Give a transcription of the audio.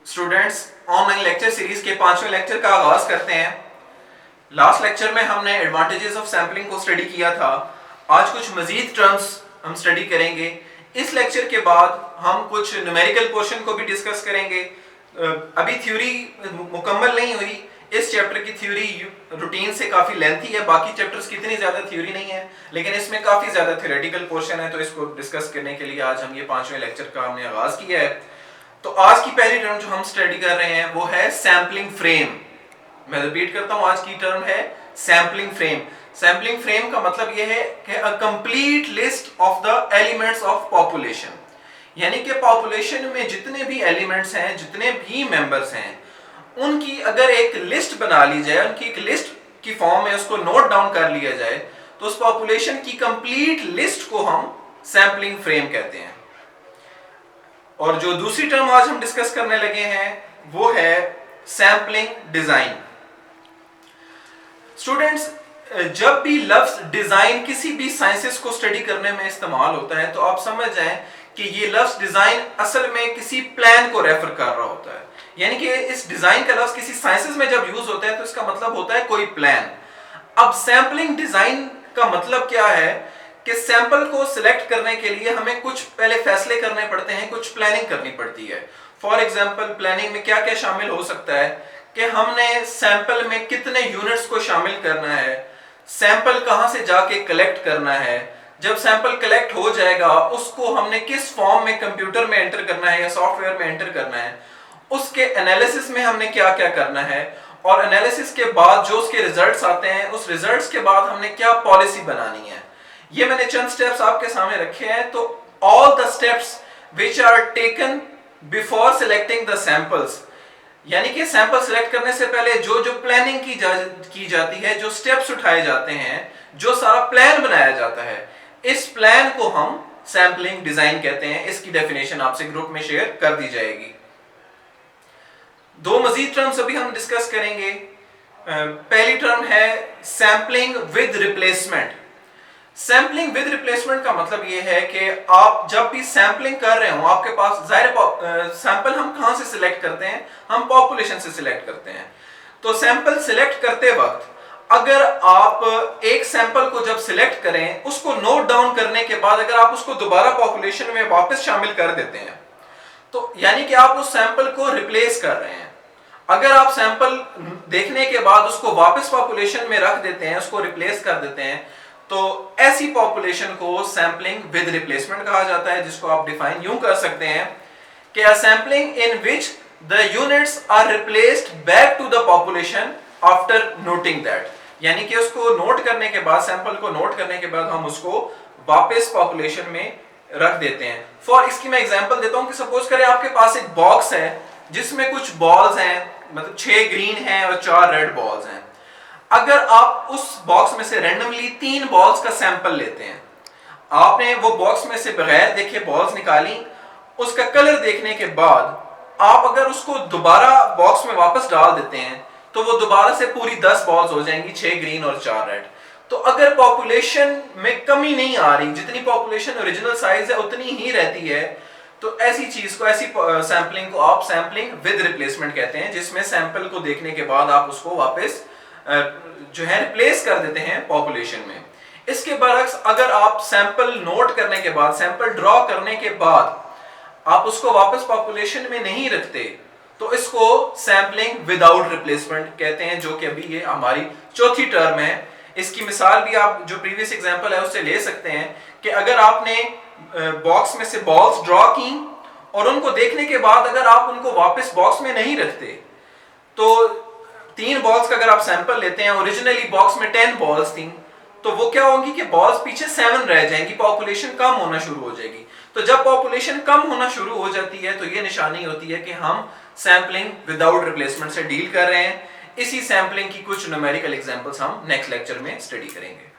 Students, online lecture series के 5वें lecture का आगाज करते हैं। लास्ट लेक्चर में हमने एडवांटेजेस ऑफ सैम्पलिंग को स्टडी किया था। आज कुछ मजीद टर्म्स हम स्टडी करेंगे। इस लेक्चर के बाद हम कुछ न्यूमेरिकल पोर्शन को भी डिस्कस करेंगे। अभी थ्योरी मुकम्मल नहीं हुई। इस चैप्टर की थ्योरी रूटीन से काफी लेंथी है। बाकी चैप्टर्स की इतनी ज्यादा थ्योरी नहीं है, लेकिन इसमें काफी ज्यादा थ्योरेटिकल पोर्शन है, तो इसको डिस्कस करने के लिए आज हम ये 5वें लेक्चर का हमने आगाज किया है। तो आज की पहली टर्म जो हम स्टडी कर रहे हैं वो है सैम्पलिंग फ्रेम। मैं रिपीट करता हूं, आज की टर्म है सैम्पलिंग फ्रेम। सैम्पलिंग फ्रेम का मतलब यह है कि a complete list of the elements of population, यानी कि पॉपुलेशन में जितने भी एलिमेंट्स हैं, जितने भी मेंबर्स हैं, उनकी अगर एक लिस्ट बना ली जाए, उनकी एक लिस्ट की फॉर्म में उसको नोट डाउन कर लिया जाए, तो उस पॉपुलेशन की कंप्लीट लिस्ट को हम सैम्पलिंग फ्रेम कहते हैं। और जो दूसरी टर्म आज हम डिस्कस करने लगे हैं वो है सैम्पलिंग डिजाइन। स्टूडेंट्स, जब भी लफ्ज डिजाइन किसी भी साइंसेस को स्टडी करने में इस्तेमाल होता है, तो आप समझ जाएं कि ये लफ्ज डिजाइन असल में किसी प्लान को रेफर कर रहा होता है। यानी कि इस डिजाइन का लफ्ज किसी साइंसेस में जब यूज होता है तो इसका मतलब होता है कोई प्लान। अब सैम्पलिंग डिजाइन का मतलब क्या है कि सैंपल को सिलेक्ट करने के लिए हमें कुछ पहले फैसले करने पड़ते हैं, कुछ प्लानिंग करनी पड़ती है। फॉर एग्जांपल, प्लानिंग में क्या क्या शामिल हो सकता है कि हमने सैंपल में कितने यूनिट्स को शामिल करना है, सैंपल कहां से जाके कलेक्ट करना है, जब सैंपल कलेक्ट हो जाएगा उसको हमने किस फॉर्म में कंप्यूटर में एंटर करना है या सॉफ्टवेयर में एंटर करना है, उसके एनालिसिस में हमने क्या क्या करना है, और एनालिसिस के बाद जो उसके रिजल्ट्स आते हैं, उस रिजल्ट्स के बाद हमने क्या पॉलिसी बनानी है। ये मैंने चंद स्टेप्स आपके सामने रखे हैं। तो all the steps which are taken before selecting the samples, यानी कि सैंपल सिलेक्ट करने से पहले जो जो प्लानिंग की जाती है, जो स्टेप्स उठाए जाते हैं, जो सारा प्लान बनाया जाता है, इस प्लान को हम सैंपलिंग डिजाइन कहते हैं। इसकी डेफिनेशन आपसे ग्रुप में शेयर कर दी जाएगी। दो मजीद टर्म्स अभी हम डिस्कस करेंगे। पहली टर्म है sampling with replacement. Sampling with replacement का मतलब यह है कि आप जब भी सैंपलिंग कर रहे हो, आपके पास जाहिर सैंपल हम कहां से सिलेक्ट करते हैं, हम पॉपुलेशन से सिलेक्ट करते हैं। तो सैंपल सिलेक्ट करते वक्त अगर आप एक सैंपल को जब सिलेक्ट करें, उसको नोट डाउन करने के बाद अगर आप उसको दोबारा पॉपुलेशन में वापस शामिल कर देते हैं, तो यानी कि आप उस सैंपल को रिप्लेस कर रहे हैं। अगर आप सैंपल देखने के बाद उसको वापस पॉपुलेशन में रख देते हैं, उसको रिप्लेस कर देते हैं, तो ऐसी पॉपुलेशन को सैंपलिंग विद रिप्लेसमेंट कहा जाता है, जिसको आप डिफाइन यूं कर सकते हैं कि a sampling in which the units are replaced back to the population after noting that, यानी कि उसको नोट करने के बाद, सैंपल को नोट करने के बाद हम उसको वापस पॉपुलेशन में रख देते हैं। फॉर इसकी मैं एग्जांपल देता हूं कि सपोज करें आपके पास एक बॉक्स है जिसमें कुछ बॉल्स हैं, मतलब 6 ग्रीन हैं और 4 रेड बॉल्स हैं। अगर आप उस बॉक्स में से रैंडमली 3 बॉल्स का सैंपल लेते हैं, आपने वो बॉक्स में से बगैर देखे बॉल्स निकाली, उसका कलर देखने के बाद आप अगर उसको दोबारा बॉक्स में वापस डाल देते हैं, तो वो दोबारा से पूरी 10 बॉल्स हो जाएंगी, 6 ग्रीन और 4 रेड। तो अगर पॉपुलेशन में कमी नहीं आ रही, जितनी पॉपुलेशन ओरिजिनल साइज है उतनी ही रहती है, तो ऐसी चीज को, ऐसी सैंपलिंग को आप सैंपलिंग विद रिप्लेसमेंट कहते हैं, जिसमें सैंपल को देखने के बाद आप उसको वापस जो है रिप्लेस कर देते हैं पॉपुलेशन में। इसके बरक्स अगर आप सैंपल नोट करने के बाद, सैंपल ड्रॉ करने के बाद आप उसको वापस पॉपुलेशन में नहीं रखते, तो इसको सैंपलिंग विदाउट रिप्लेसमेंट कहते हैं, जो कि अभी ये हमारी चौथी टर्म है। इसकी मिसाल भी आप जो प्रीवियस एग्जांपल है उससे ले सकते हैं कि अगर आपने बॉक्स में से बॉल्स ड्रॉ की और उनको देखने के बाद अगर आप उनको वापस बॉक्स में नहीं रखते, तो 3 बॉल्स का अगर आप सैंपल लेते हैं, ओरिजिनली बॉक्स में 10 बॉल्स थी, तो वो क्या होंगी कि बॉल्स पीछे 7 रह जाएंगी, पॉपुलेशन कम होना शुरू हो जाएगी। तो जब पॉपुलेशन कम होना शुरू हो जाती है, तो ये निशानी होती है कि हम सैंपलिंग विदाउट रिप्लेसमेंट से डील कर रहे हैं। इसी सैंपलिंग की कुछ न्यूमेरिकल एग्जांपल्स हम नेक्स्ट लेक्चर में स्टडी करेंगे।